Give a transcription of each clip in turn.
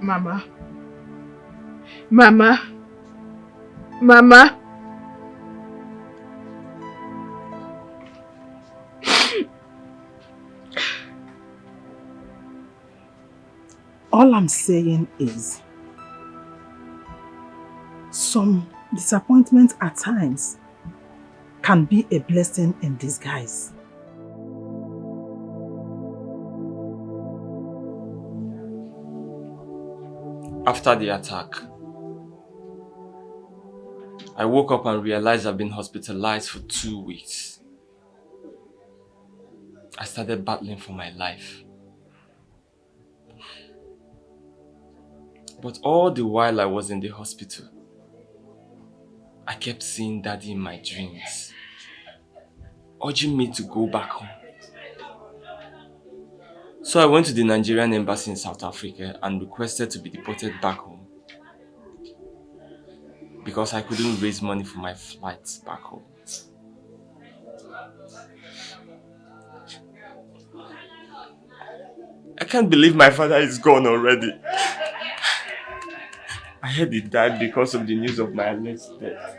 Mama. Mama. Mama. All I'm saying is, some disappointment at times can be a blessing in disguise. After the attack, I woke up and realized I've been hospitalized for 2 weeks. I started battling for my life. But all the while I was in the hospital, I kept seeing Daddy in my dreams, urging me to go back home. So I went to the Nigerian embassy in South Africa and requested to be deported back home because I couldn't raise money for my flights back home. I can't believe my father is gone already. I heard he died because of the news of my alleged death.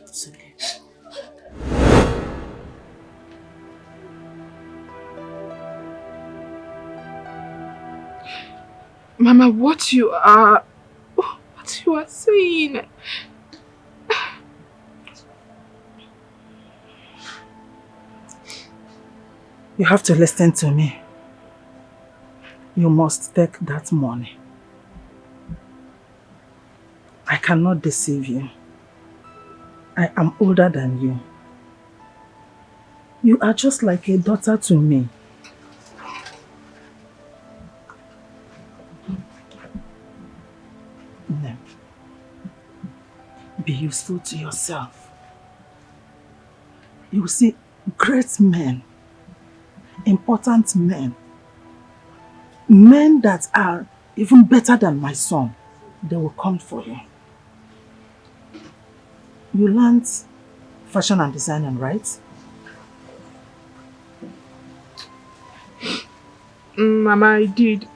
It's okay. Mama, what you are saying? You have to listen to me. You must take that money. I cannot deceive you. I am older than you. You are just like a daughter to me. No. Be useful to yourself. You see, great men, important men, men that are even better than my son, they will come for you. You learned fashion and designing, right? Mama, I did.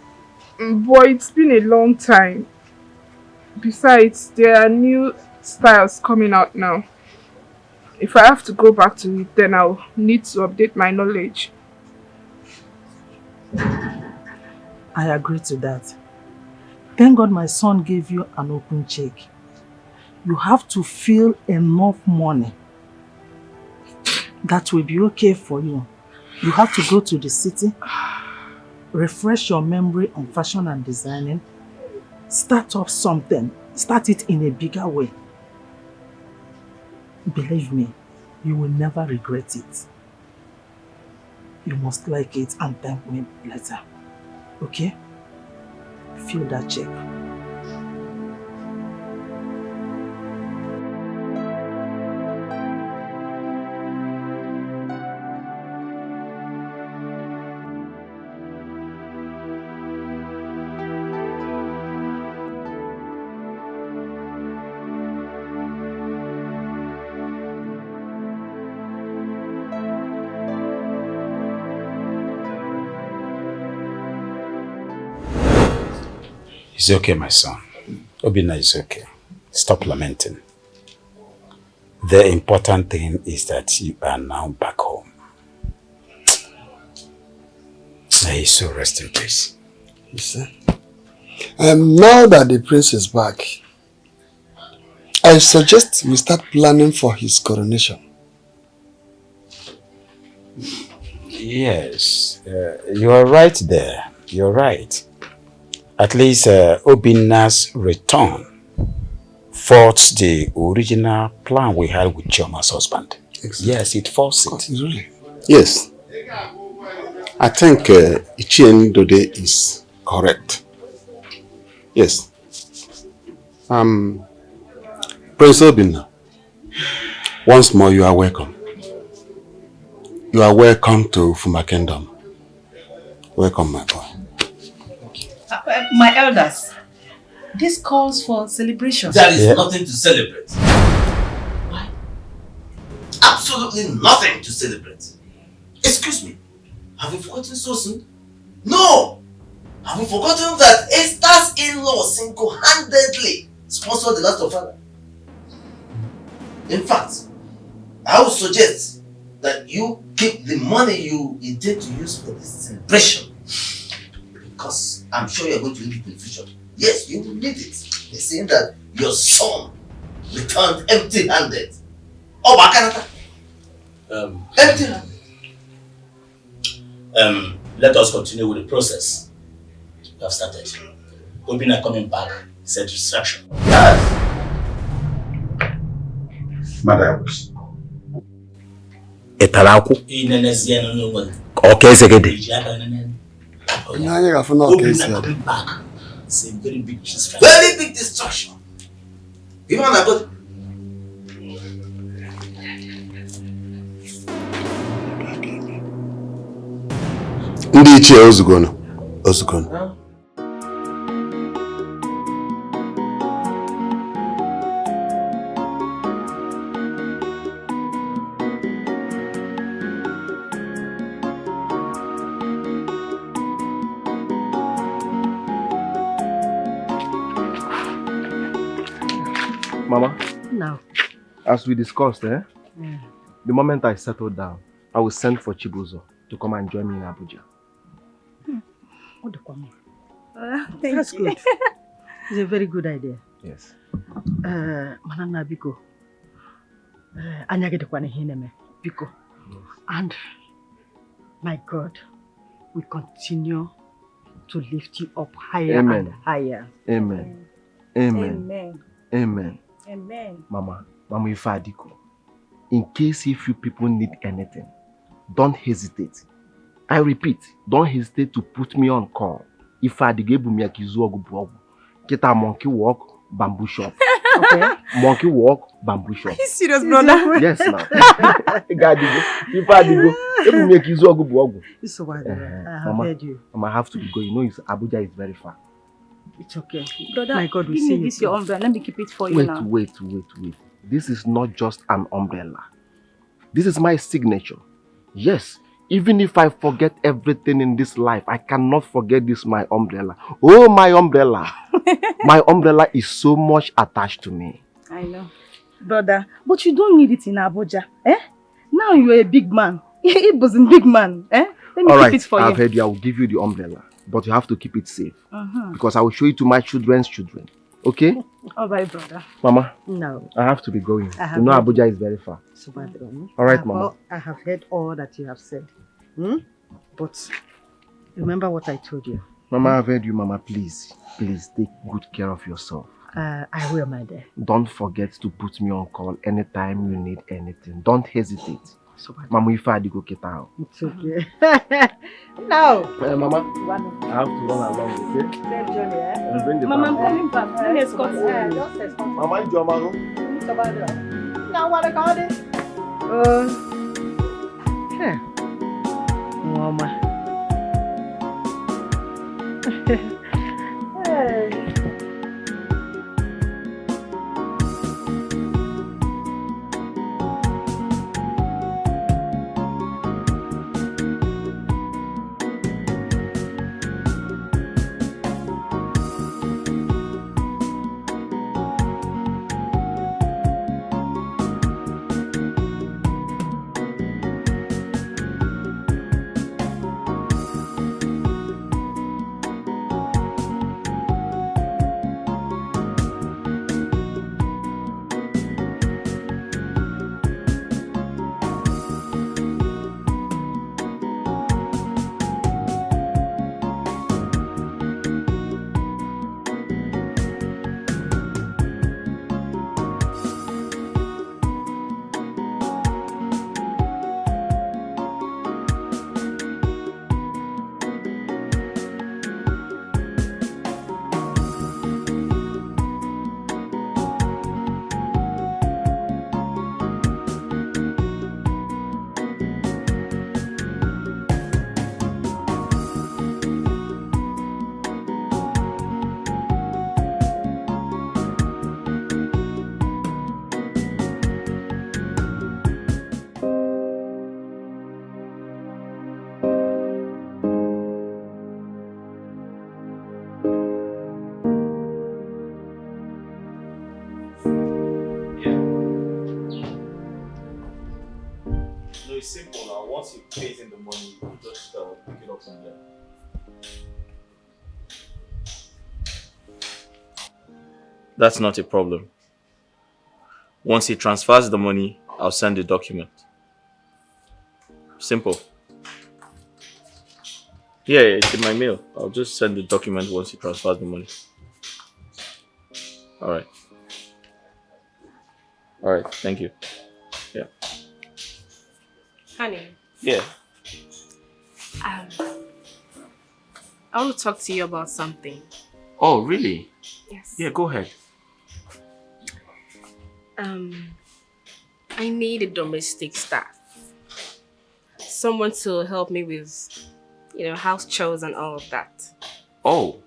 But it's been a long time. Besides, there are new styles coming out now. If I have to go back to it, then I'll need to update my knowledge. I agree to that. Thank God my son gave you an open check. You have to feel enough money. That will be okay for you. You have to go to the city, refresh your memory on fashion and designing, start up something, start it in a bigger way. Believe me, you will never regret it. You must like it and thank me later. Okay? Feel that check. It's okay, my son. Obina is okay. Stop lamenting. The important thing is that you are now back home. May his soul rest in peace. You see? And now that the prince is back, I suggest we start planning for his coronation. Yes, you are right there. You're right. At least Obina's return faults the original plan we had with Chioma's husband. Exactly. Yes, it faults it. Really? Yes. I think Ichien Dode is correct. Yes. Prince Obina, once more you are welcome. You are welcome to Fuma Kingdom. Welcome, my boy. My elders, this calls for celebration. There is nothing to celebrate. Why? Absolutely nothing to celebrate. Excuse me, have you forgotten so soon? No! Have you forgotten that Esther's in-law single-handedly sponsored the last of her? In fact, I would suggest that you keep the money you intend to use for this celebration, because I'm sure you're going to need it in the future. Yes, you will need it. They're saying that your son returned empty-handed. Oh, Bakanata! Empty-handed. Let us continue with the process we have started. Obina coming back is a distraction. Yes. Madam. Etalaku. Okay, coming back. It's a very big distraction. Very big distraction. Even when I got Ndị ichie ozugono. Mama, Now. as we discussed, the moment I settle down, I will send for Chibuzo to come and join me in Abuja. That's good. It's a very good idea. Yes. Manana Biko. Anyagedekwane hineme. Biko. And my God, we continue to lift you up higher and higher. Amen. Amen. Amen. Amen. Amen. Mama Ifadiko, in case if you people need anything, don't hesitate. I repeat, don't hesitate to put me on call. If I dig get a monkey walk, bamboo shop. Okay. Monkey walk, bamboo shop. Are you serious, brother? Yes, ma'am. If I dig It's so I have heard you. Mama, I have to be going. You know, Abuja is very far. It's okay. Brother, my God, we give see me this you. your umbrella. Let me keep it for you Wait, now. wait. This is not just an umbrella. This is my signature. Yes, even if I forget everything in this life, I cannot forget this, my umbrella. Oh, my umbrella. My umbrella is so much attached to me. I know. Brother, but you don't need it in Abuja. Now you're a big man. It was a big man. Let me All keep right, it for I've you. heard you. I will give you the umbrella. But you have to keep it safe. Because I will show it to my children's children. Okay? All right, brother. Mama, No. I have to be going. I have You know heard Abuja is very far. All right, Mama. I have heard all that you have said. But remember what I told you. Mama, I've heard you, Mama. Please take good care of yourself. I will, my dear. Don't forget to put me on call anytime you need anything. Don't hesitate. Mama, if I go get out. It's okay. No. Mama, I have to run along, okay? Safe journey, And bring the Mama, I'm bag. coming back. Let me escort you. Just escort. Mama, you Mama. Now what I call it? Mama. Hey. it's simple now. Once he pays in the money, you just pick it up from there. That's not a problem. Once he transfers the money, I'll send the document. Simple. Yeah, it's in my mail. I'll just send the document once he transfers the money. Alright. Alright, thank you. Yeah. Honey. Yeah. I want to talk to you about something. Oh, really? Yes. Yeah, go ahead. I need a domestic staff. Someone to help me with, house chores and all of that. Oh,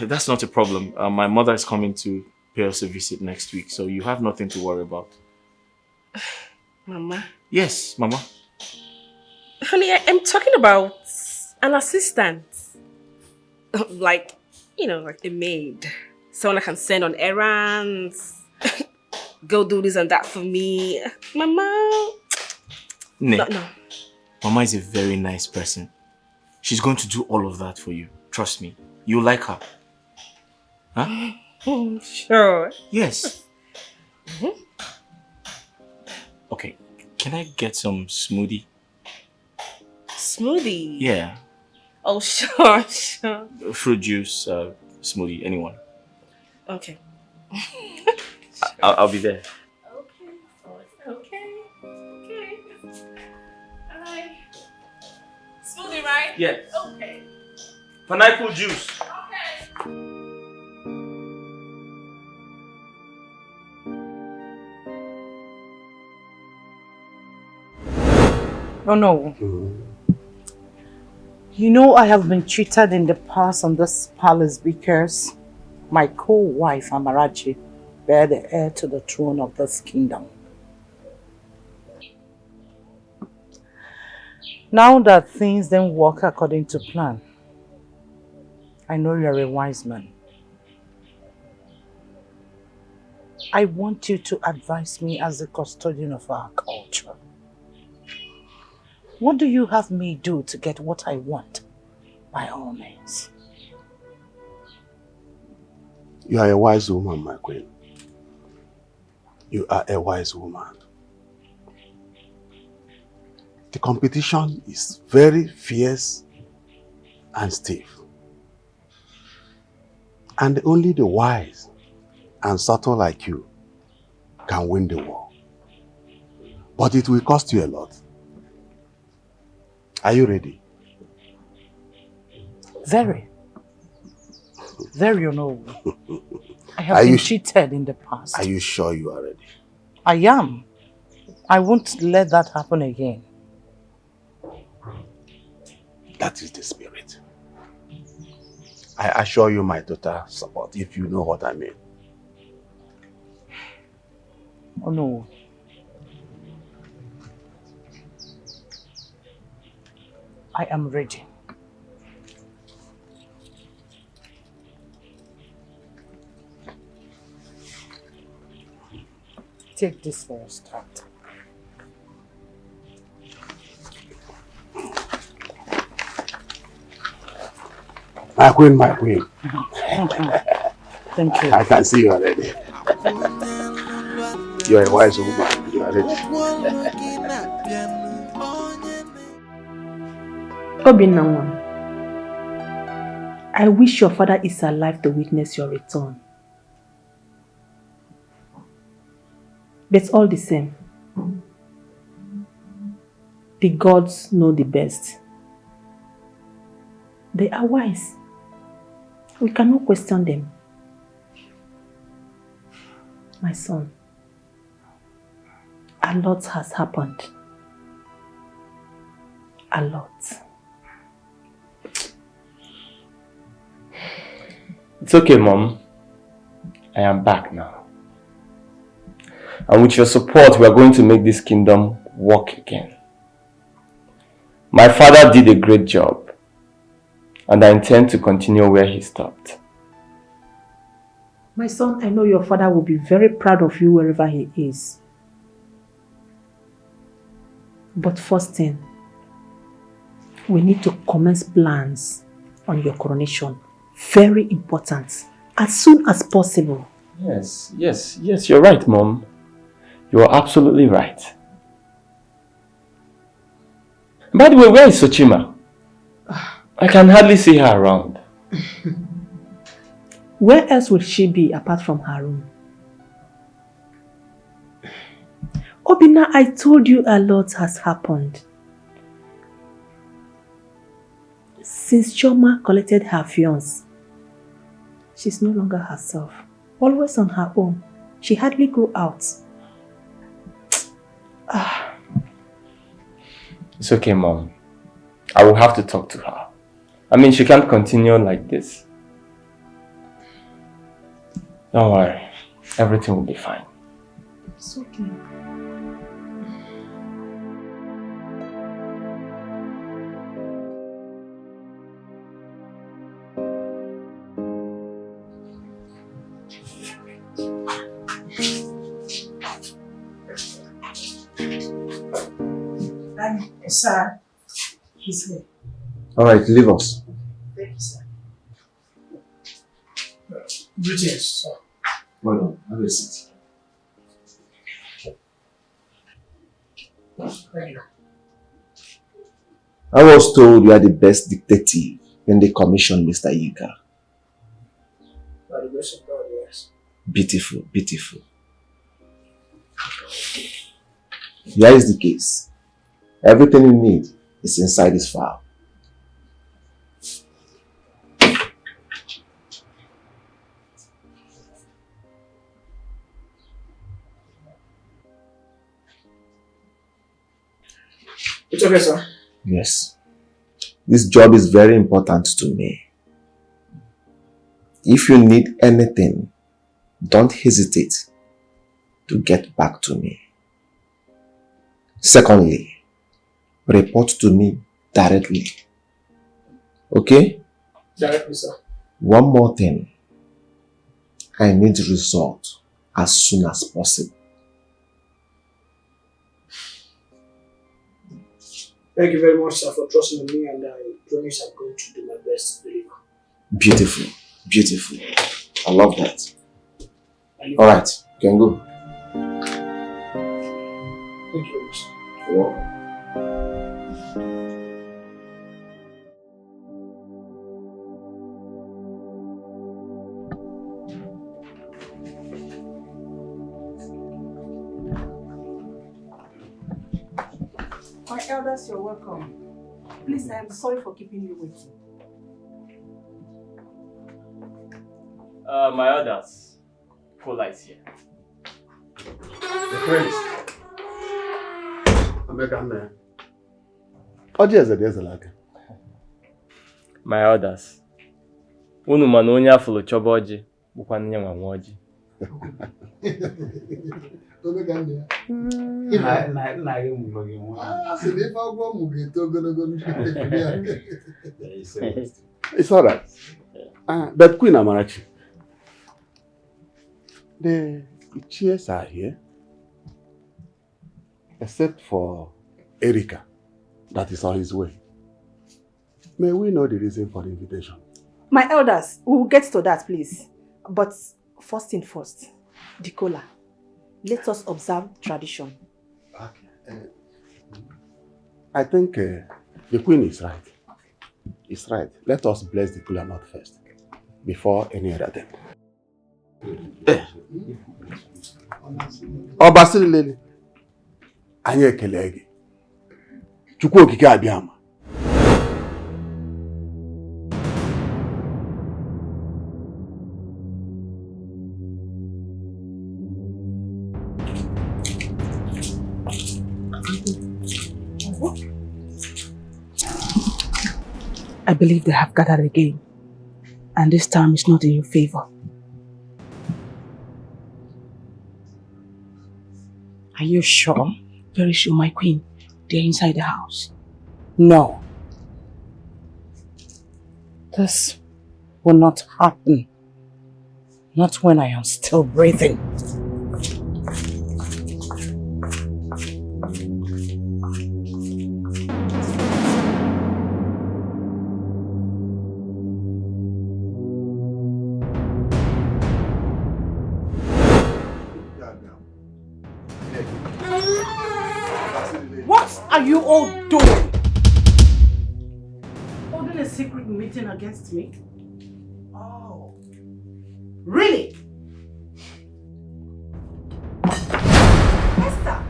that's not a problem. My mother is coming to pay us a visit next week, so you have nothing to worry about. Mama? Yes, Mama. Honey, I'm talking about an assistant. Like a maid. Someone I can send on errands. Go do this and that for me. Mama. No. No. Mama is a very nice person. She's going to do all of that for you. Trust me. You'll like her. Huh? Sure. Yes. Okay. Can I get some smoothie? Smoothie? Yeah. Oh, sure. Fruit juice, smoothie, anyone. Okay. I'll be there. Okay. Alright. Smoothie, right? Yes. Okay. Pineapple juice. Okay. Oh no. You know I have been cheated in the past on this palace because my co-wife Amarachi bear the heir to the throne of this kingdom. Now that things didn't work according to plan, I know you're a wise man. I want you to advise me as the custodian of our culture. What do you have me do to get what I want, by all means? You are a wise woman, my queen. You are a wise woman. The competition is very fierce and stiff. And only the wise and subtle like you can win the war. But it will cost you a lot. Are you ready? Very. Very honorable. I have been cheated in the past. Are you sure you are ready? I am. I won't let that happen again. That is the spirit. I assure you my total support, if you know what I mean. Oh no. I am ready. Take this for a start. My queen, my queen. Thank you. I can see you already. You are a wise woman. You are ready. Obinna, I wish your father is alive to witness your return. But all the same, the gods know the best. They are wise. We cannot question them. My son, a lot has happened. A lot. It's okay, Mom. I am back now. And with your support, we are going to make this kingdom work again. My father did a great job, and I intend to continue where he stopped. My son, I know your father will be very proud of you wherever he is. But first thing, we need to commence plans on your coronation. Very important. As soon as possible. Yes, you're right, Mom. You are absolutely right. By the way, where is Sochima? I can hardly see her around. Where else would she be apart from her room? Obina, I told you a lot has happened. Since Choma collected her fiance, she's no longer herself. Always on her own. She hardly go out. It's okay, Mom. I will have to talk to her. I mean, she can't continue like this. Don't worry. Everything will be fine. It's okay. Sir, he's here. All right, leave us. Thank you, sir. Greetings, sir. Well done. Have a seat. Thank you. I was told you are the best detective in the commission, Mr. Yika. By the grace of God, yes. Beautiful, beautiful. Here is the case. Everything you need is inside this file. It's okay, sir. Yes. This job is very important to me. If you need anything, don't hesitate to get back to me. Secondly, report to me directly. Okay? Directly, sir. One more thing. I need result as soon as possible. Thank you very much, sir, for trusting in me, and I promise I'm going to do my best to deliver. Beautiful. Beautiful. I love that. Alright, you can go. Thank you very much, sir. You're welcome. My elders, you're welcome. Please, I am sorry for keeping you waiting. My elders. Cola is here. The prince. My elders. Unu mana onye afụlụ chọba ọjị bụkwa nne nwa nwa ọjị. It's all right. But Queen Amarachi, the chairs are here, except for Erika, that is on his way. May we know the reason for the invitation? My elders, we will get to that, please. But first thing first, the cola. Let us observe tradition. Okay. I think the Queen is right. It's right. Let us bless the kola nut first, before any other thing. Obasiri lele, anyị ekele gị. Chukwu okike abịama. I believe they have gathered again. And this time is not in your favor. Are you sure? Very sure, my queen. They're inside the house. No. This will not happen. Not when I am still breathing. What are you all doing? Holding a secret meeting against me? Oh. Really? Esther!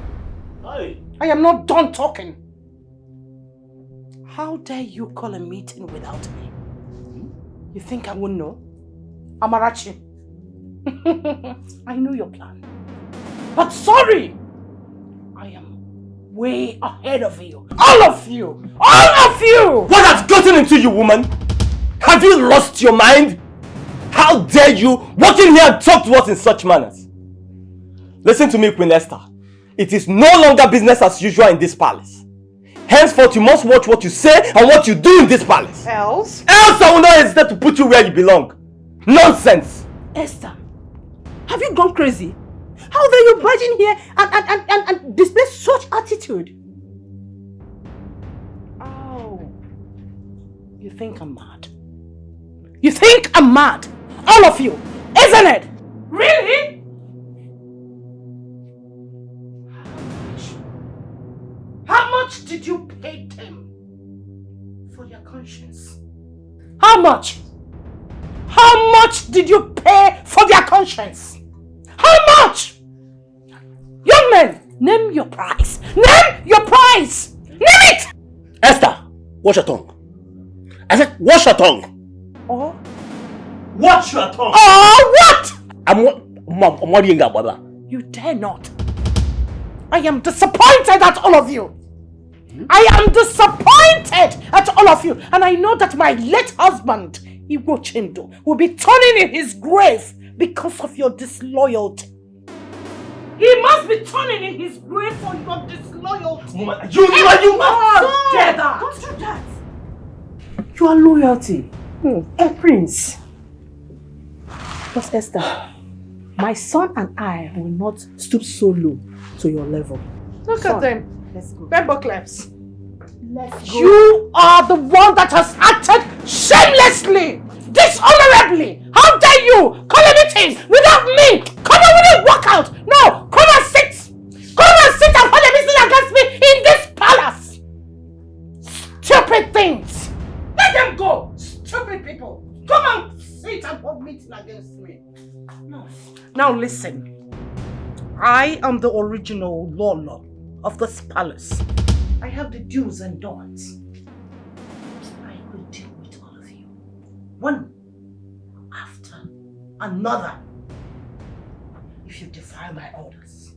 Hi. I am not done talking. How dare you call a meeting without me? You think I won't know? Amarachi. I know your plan. But sorry! I am way ahead of you. All of you! All of you! What has gotten into you, woman? Have you lost your mind? How dare you walk in here and talk to us in such manners? Listen to me, Queen Esther. It is no longer business as usual in this palace. Henceforth, you must watch what you say and what you do in this palace. Else? Else I will not hesitate to put you where you belong. Nonsense! Esther, have you gone crazy? How dare you barge in here and display such attitude? Oh, you think I'm mad? You think I'm mad? All of you, isn't it? Really? How much did you pay them for their conscience? How much? How much did you pay for their conscience? How much? Young men, name your price. Name your price. Name it! Esther, watch your tongue. I said, watch your tongue. Oh? Watch your tongue. Oh, what? I'm worrying about that. You dare not. I am disappointed at all of you. I am disappointed at all of you. And I know that my late husband, Iwo will be turning in his grave because of your disloyalty. He must be turning in his grave for your disloyalty. Woman, you must do that. Don't do that. Your loyalty. A prince. But Esther, my son and I will not stoop so low to your level. Look at them. Let's go. Pepper claps. Let's go. You are the one that has acted shamelessly, dishonorably. How dare you call a meeting without me? Come on, we didn't walk out. No, come and sit. Come and sit and call a meeting against me in this palace. Stupid things. Let them go. Stupid people. Come and sit and hold meeting against me. No. Now listen. I am the original Lolo of this palace. I have the do's and don'ts. I will deal with all of you, one after another, if you defy my orders.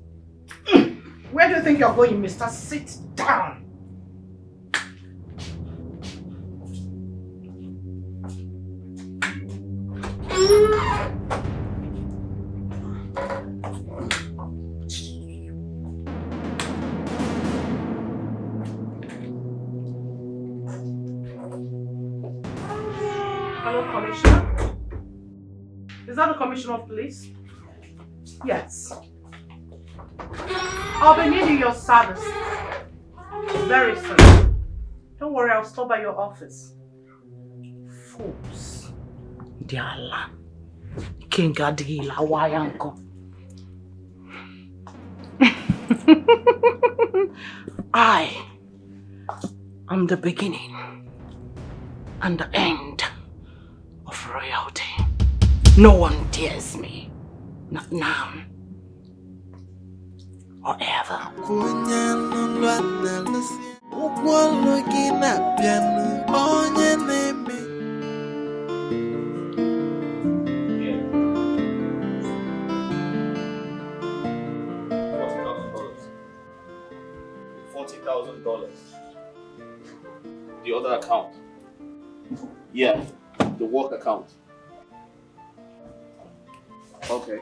Where do you think you're going, mister? Sit down. Hello, Commissioner. Is that the Commissioner of Police? Yes. I'll be needing your service very soon. Don't worry, I'll stop by your office. Fools. Diala. King Adila Wayanko. I am the beginning and the end of royalty. No one dares me. Not now. Or ever. $40,000. The other account. Yeah, the work account. Okay.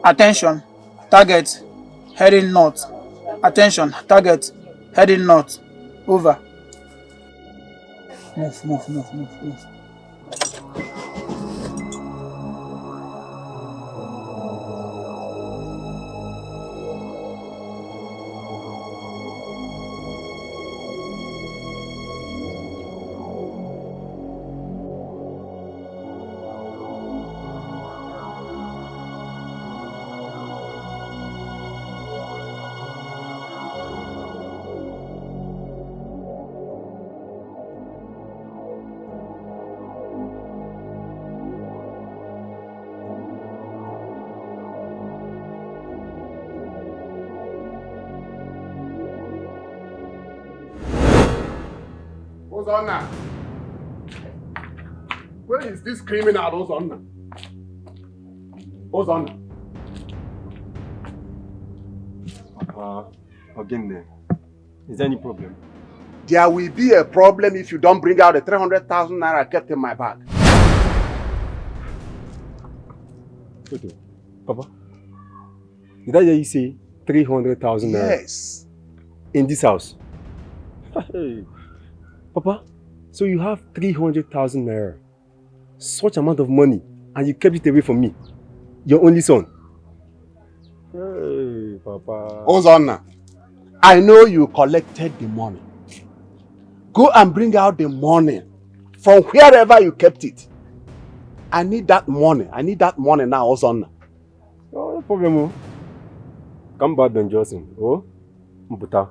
Attention, target heading north. Attention, target heading north. Over. Move. Ozonna. Where is this criminal, Ozonna? Ozonna. Again then. Is there any problem? There will be a problem if you don't bring out the 300,000 naira I kept in my bag. Okay. Papa, did I hear you say 300,000 naira? Yes. In this house? Hey. Papa, so you have 300,000 naira. Such amount of money, and you kept it away from me. Your only son. Hey, Papa. Ozonna, I know you collected the money. Go and bring out the money from wherever you kept it. I need that money. I need that money now, Ozonna. Oh, no problem. Come back then, Johnson. Oh, Mputa.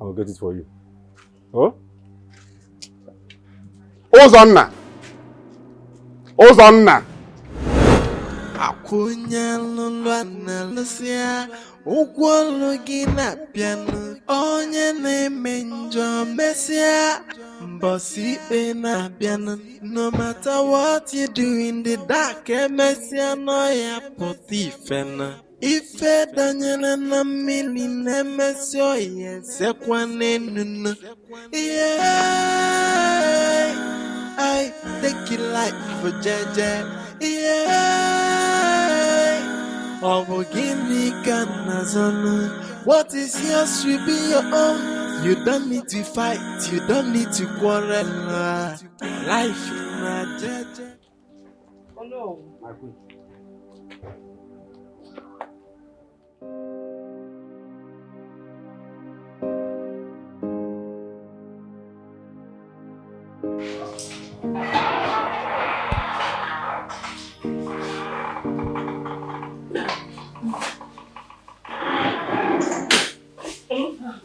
I will get it for you. Oh? Ozonna. Ozonna. Akunya lulwa na lusia Ugwolo gina piano Onye neme njo mesia Bossy na piano No matter what you do in the dark Mesia no ya potifena Ife danyana na mili nemesio Yese kwa nenunu Yeah I take it like for Jaja Yeah Oh, give me Ganazana. What is yours will be your own. You don't need to fight, you don't need to quarrel. Life in a Jaja. Oh no. My queen.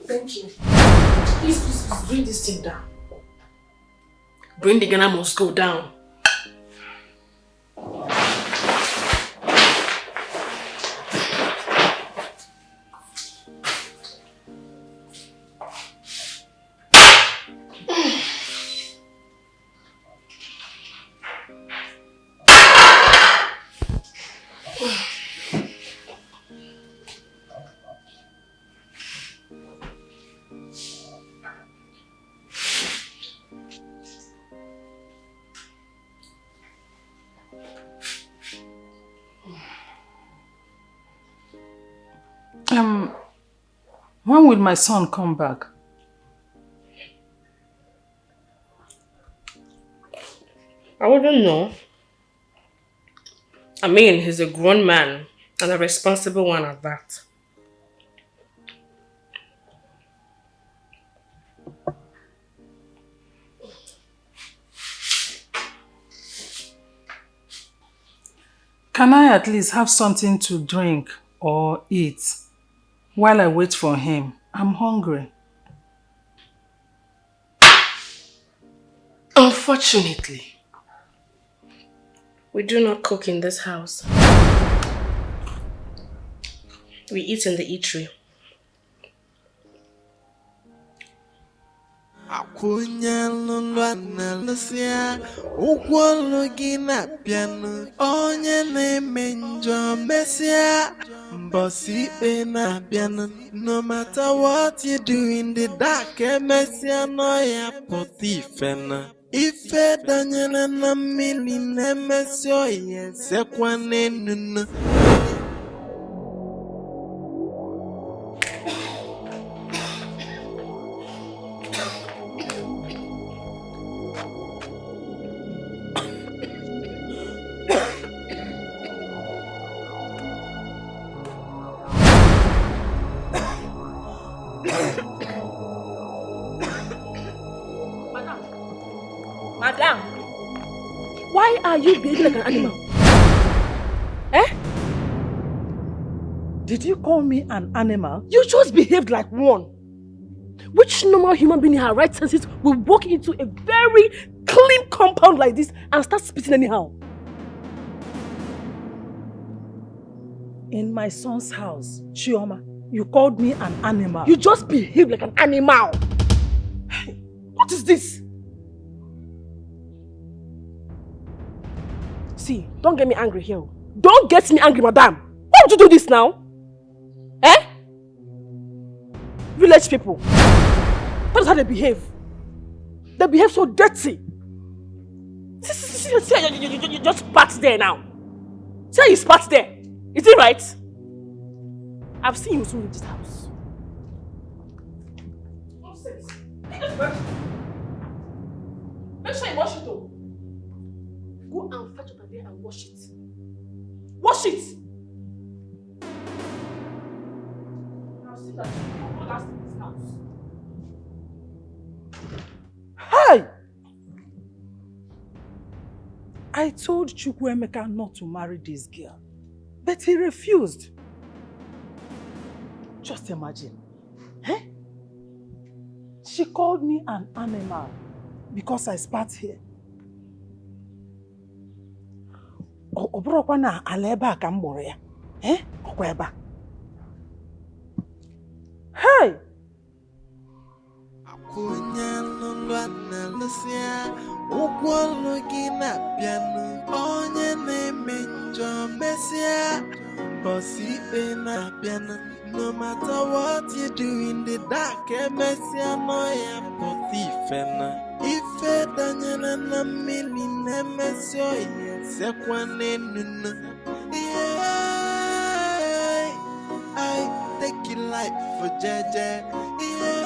Thank you. Please, bring this thing down. Bring the Ghana must go down. When will my son come back? I wouldn't know. I mean, he's a grown man and a responsible one at that. Can I at least have something to drink or eat while I wait for him? I'm hungry. Unfortunately, we do not cook in this house. We eat in the eatery. Akunya lulwa na lusia Ugwolo gina piano Onye neme njo mesia Bossy na piano No matter what you do in the dark Mesia no ya potifena Ife danyana na mili nemesio Yese kwa nenunu Madam, why are you behaving like an animal? Eh? Did you call me an animal? You just behaved like one. Which normal human being in her right senses will walk into a very clean compound like this and start spitting anyhow? In my son's house, Chioma, you called me an animal. You just behaved like an animal. What is this? See, don't get me angry here. Don't get me angry, madam. Why would you do this now? Eh? Village people. That is how they behave. They behave so dirty. See, you just spat there now. See how you spat there. Is it right? I've seen you soon in this house. Nonsense. Make sure you wash it though. Go and fetch water there and wash it. Wash it! Now see that you don't last in this house. Hey! I told Chukwuemeka not to marry this girl, but he refused. Just imagine. Eh? She called me an animal because I spat here. Obrokwa na ala ebe a ka m mụrụ ya. Eh? Ọkwa ebe a. Hey! No matter what you do in the dark, Messia Moya Potifena. If it Daniela na million Messia, Sequane Nuna. Yeah, I take your life for Jaja. Yeah,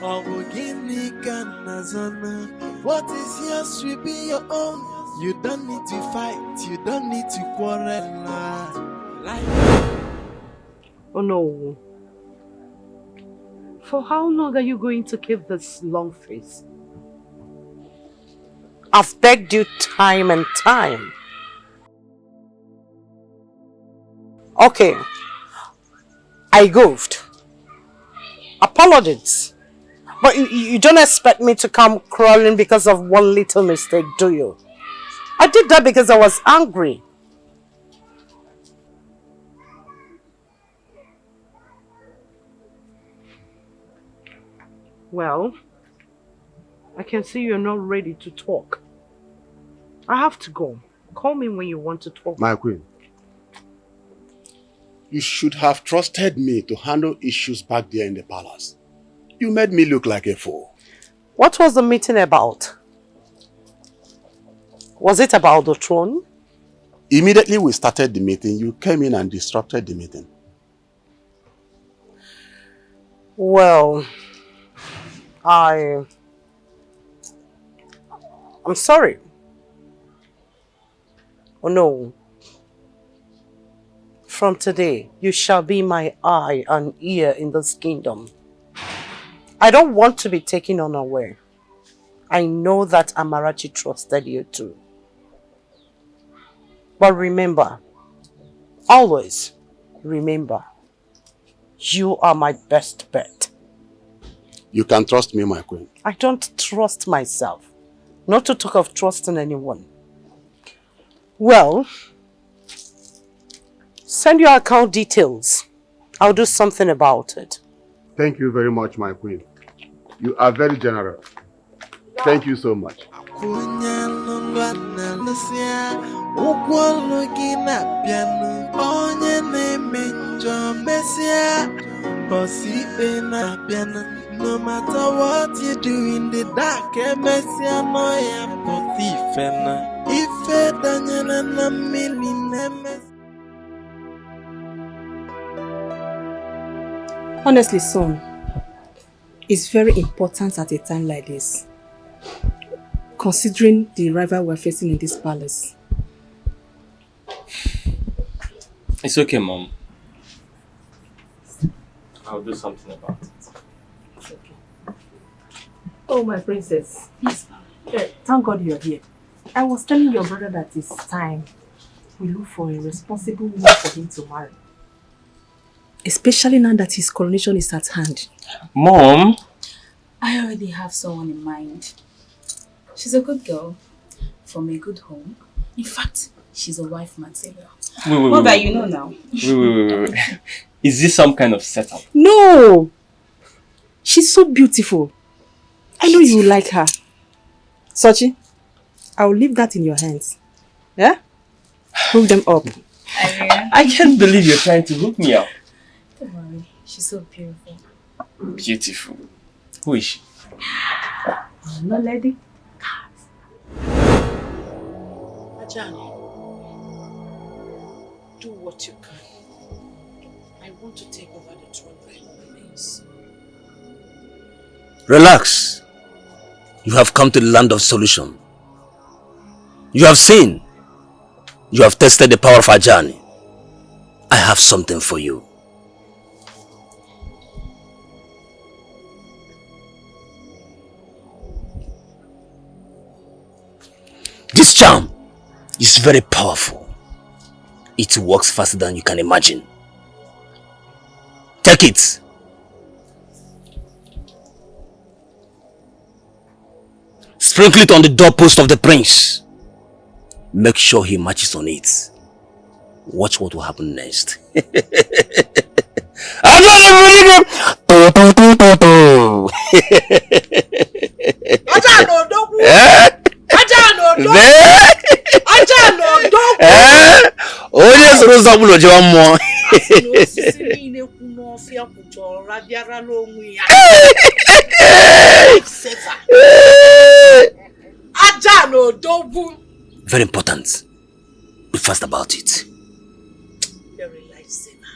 oh, Guinea Canazana. What is yours will be your own. You don't need to fight, you don't need to quarrel. Oh no. For how long are you going to keep this long face? I've begged you time and time. Okay. I goofed. Apologies. But you don't expect me to come crawling because of one little mistake, do you? I did that because I was angry. Well, I can see you're not ready to talk. I have to go. Call me when you want to talk. My queen, you should have trusted me to handle issues back there in the palace. You made me look like a fool. What was the meeting about? Was it about the throne? Immediately we started the meeting, you came in and disrupted the meeting. Well, I'm sorry. Oh no. From today, you shall be my eye and ear in this kingdom. I don't want to be taken unaware. I know that Amarachi trusted you too. But remember, always remember, you are my best bet. You can trust me, my queen. I don't trust myself. Not to talk of trusting anyone. Well, send your account details. I'll do something about it. Thank you very much, my queen. You are very generous. Thank you so much. No matter what you do in the dark, Messia Moya Potifena. If it Daniela na million. Honestly, son, it's very important at a time like this, considering the rival we're facing in this palace. It's okay, Mom. I'll do something about it. It's okay. Oh, my princess. Yes, thank God you're here. I was telling your brother that it's time we look for a responsible woman for him to marry. Especially now that his coronation is at hand. Mom? I already have someone in mind. She's a good girl, from a good home. In fact, she's a wife material. Wait. That you know now. Wait. Is this some kind of setup? No! She's so beautiful. I know you like her. Sochi, I'll leave that in your hands. Yeah? Hook them up. I can't believe you're trying to hook me up. Don't worry, she's so beautiful. Beautiful. Who is she? No lady. Ajani, do what you can. I want to take over the throne by all means. Relax. You have come to the land of solution. You have seen. You have tested the power of Ajani. I have something for you. This charm is very powerful. It works faster than you can imagine. Take it. Sprinkle it on the doorpost of the prince. Make sure he matches on it. Watch what will happen next. Onye soro ụzọ bụlụ jewa mmụọ. Very important. Be fast about it. Very lifesaver.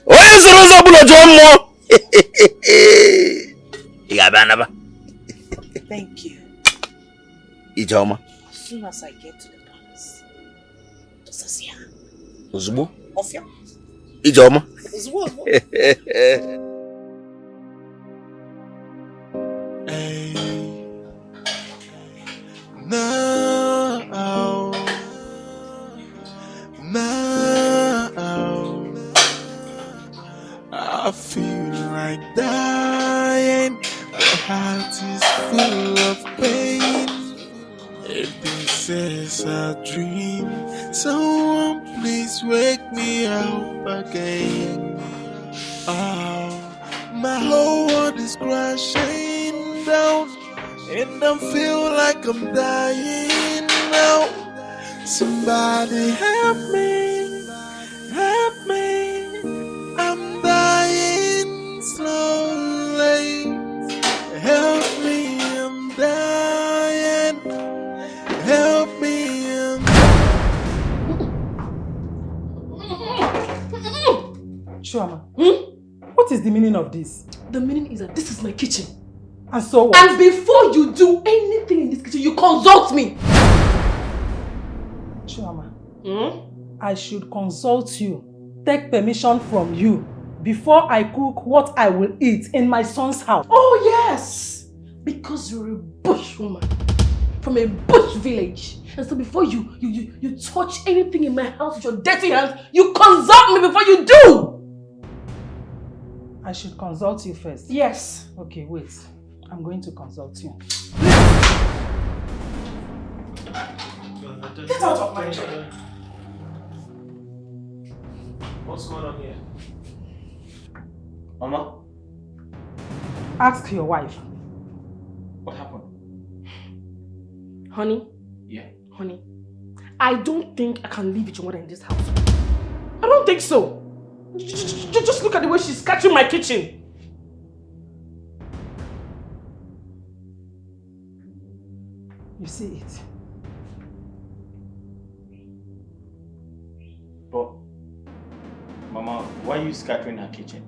Onye soro ụzọ bụlụ jewa mmụọ. Ị ga-abịa anaba. Thank you. Ijeọma. As soon as I get to the palace, Dosasia. Ozugbo. Ofia. Ijeọma. Ozugbo. Now, I feel like dying. My heart is full of pain. If this is a dream, someone please wake me up again. Oh, my whole world is crashing down, and I feel like I'm dying now. Somebody help me, I'm dying slowly. Help me, I'm dying. Help me, Chioma, what is the meaning of this? The meaning is that this is my kitchen. And so what? And before you do anything in this kitchen, you consult me. Chioma, I should consult you, take permission from you before I cook what I will eat in my son's house. Oh yes, because you're a bush woman from a bush village. And so before you touch anything in my house with your dirty hands, you consult me before you do. I should consult you first? Yes. Okay, wait. I'm going to consult you. Get out of my chair. What's going on here? Mama? Ask your wife. What happened? Honey? Yeah. Honey, I don't think I can live with your mother in this house. I don't think so. Just look at the way she's catching my kitchen. You see it? But, Mama, why are you scattering her kitchen?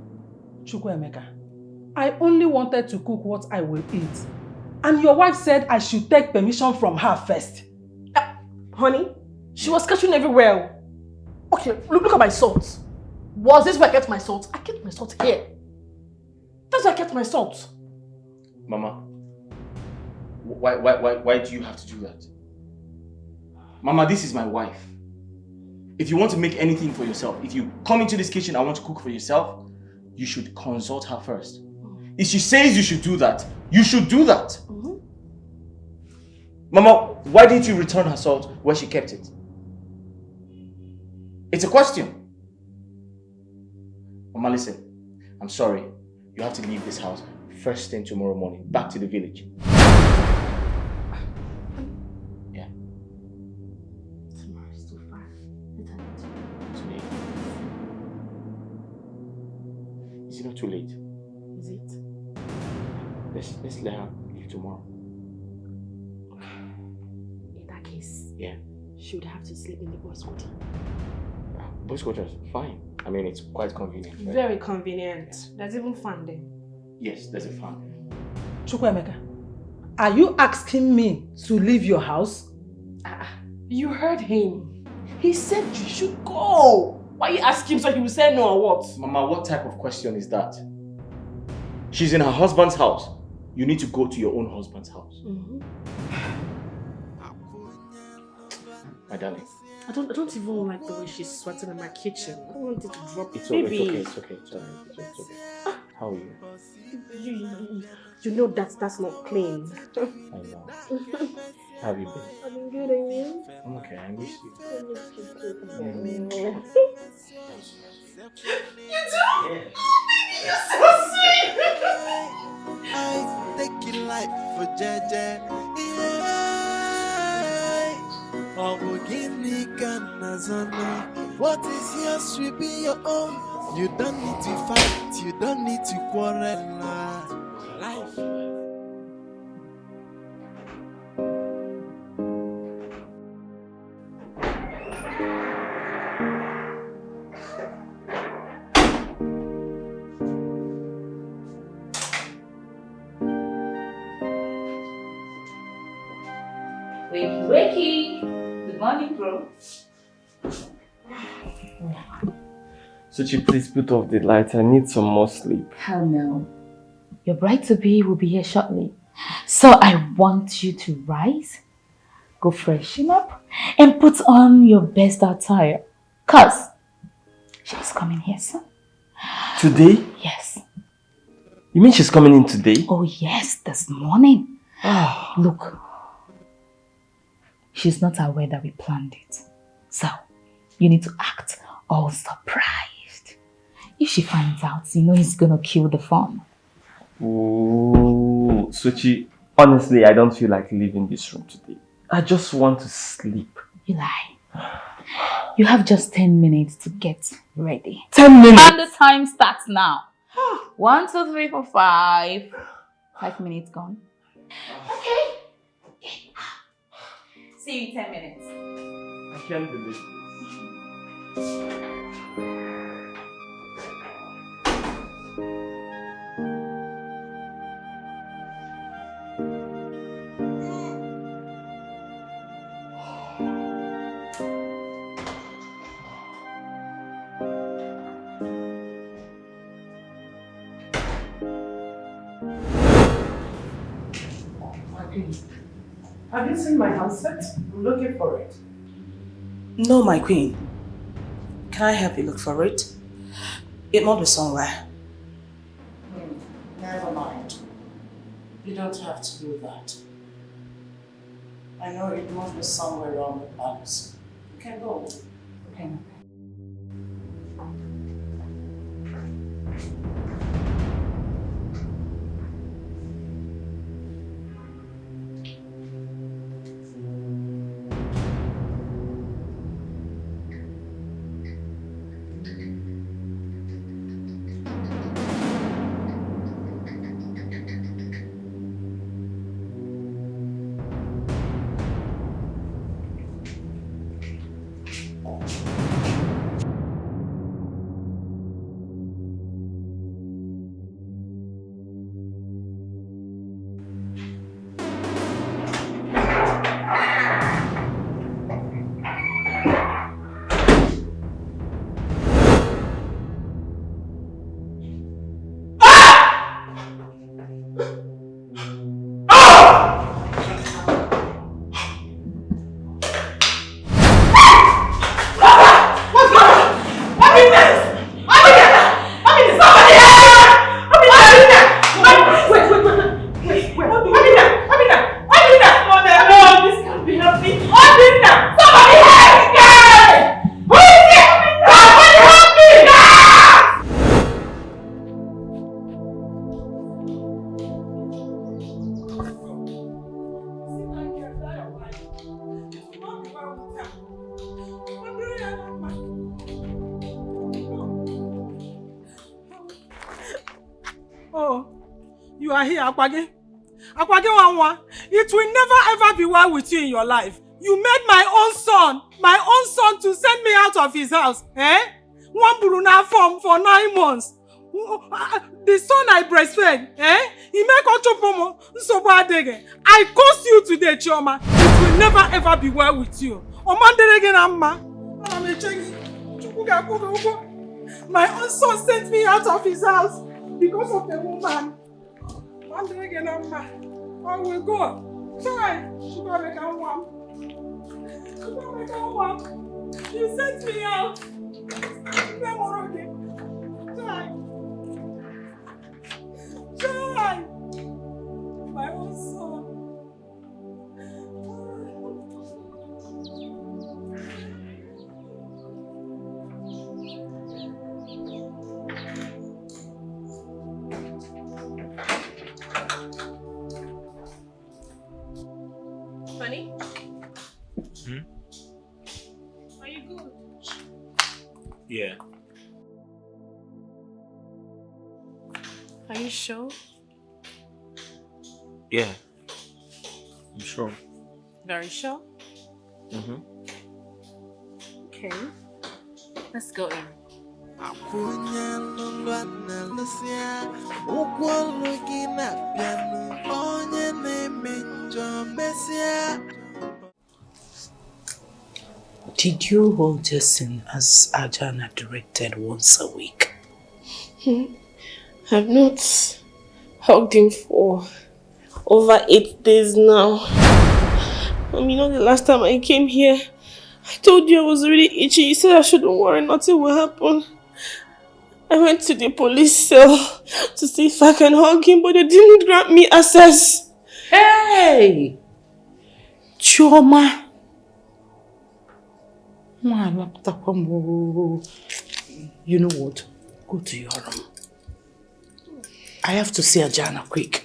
Chukwuemeka, I only wanted to cook what I will eat. And your wife said I should take permission from her first. Honey, she was catching everywhere. Okay, look at my salt. Was this where I kept my salt? I kept my salt here. That's where I kept my salt. Mama, why do you have to do that? Mama, this is my wife. If you want to make anything for yourself, if you come into this kitchen and want to cook for yourself, you should consult her first. If she says you should do that, you should do that. Mama, why didn't you return her salt where she kept it? It's a question. Mama, listen. I'm sorry. You have to leave this house first thing tomorrow morning. Back to the village. Yeah. Tomorrow's too far. Too late. Is it not too late? Is it? Let's let her leave tomorrow. In that case, Yeah. she would have to sleep in the boys' quarter. Boys' quarters, fine. I mean, it's quite convenient. Right? Very convenient. There's even fun there. Yes, there's a fan. Chukwuemeka, are you asking me to leave your house? You heard him. He said you should go. Why you ask him so he will say no or what? Mama, what type of question is that? She's in her husband's house. You need to go to your own husband's house. My darling. I don't even like the way she's sweating in my kitchen. I don't want it to drop. It's Baby. okay, it's okay. It's okay. How are you? You know that's not clean. I know. How have you been? I've been good, and you? I'm okay, I miss you. I miss you too. Yeah. You do? Yeah. You're so sweet. I take it life for Jaja. What is yours will be your own. You don't need to fight, you don't need to quarrel. Life. Wakey. Good morning, bro. Suchi, please put off the lights. I need some more sleep. Hell no. Your bride-to-be will be here shortly. So I want you to rise, go freshen up, and put on your best attire. Cause she's coming here soon. Today? Yes. You mean she's coming in today? Oh yes, this morning. Look. She's not aware that we planned it. So, you need to act all surprised. If she finds out, you know he's gonna kill the fun. Ooh, Suchi, honestly, I don't feel like leaving this room today. I just want to sleep. You lie. You have just 10 minutes to get ready. 10 minutes? And the time starts now. 1, 2, 3, 4, 5. 5 minutes gone. Okay. See you in 10 minutes. I can't believe this. Have you seen my handset? I'm looking for it. No, my queen. Can I help you look for it? It must be somewhere. Never mind. You don't have to do that. I know it must be somewhere around the palace. You can go. Okay. Oh, you are here, Akwage. Akwage Wanwa. It will never ever be well with you in your life. You made my own son to send me out of his house. Eh? One Buruna form for 9 months. The son I breastfed, eh? He make Ochopomo, Nsobadege. I curse you today, Chioma. It will never ever be well with you. Omanderege Amma. My own son sent me out of his house because of the woman. Omanderege Amma. I will go. Try. You sent me out. Try. My own son. Honey? Are you good? Yeah. Are you sure? Yeah. I'm sure. Very sure? Mm-hmm. Okay. Let's go in. Did you hold your sin as Ajana directed once a week? I've not hugged him for over 8 days now. You know the last time I came here, I told you I was really itchy. You said I shouldn't worry, nothing will happen. I went to the police cell to see if I can hug him, but they didn't grant me access. Hey! Chioma! You know what? Go to your room. I have to see Ajana quick.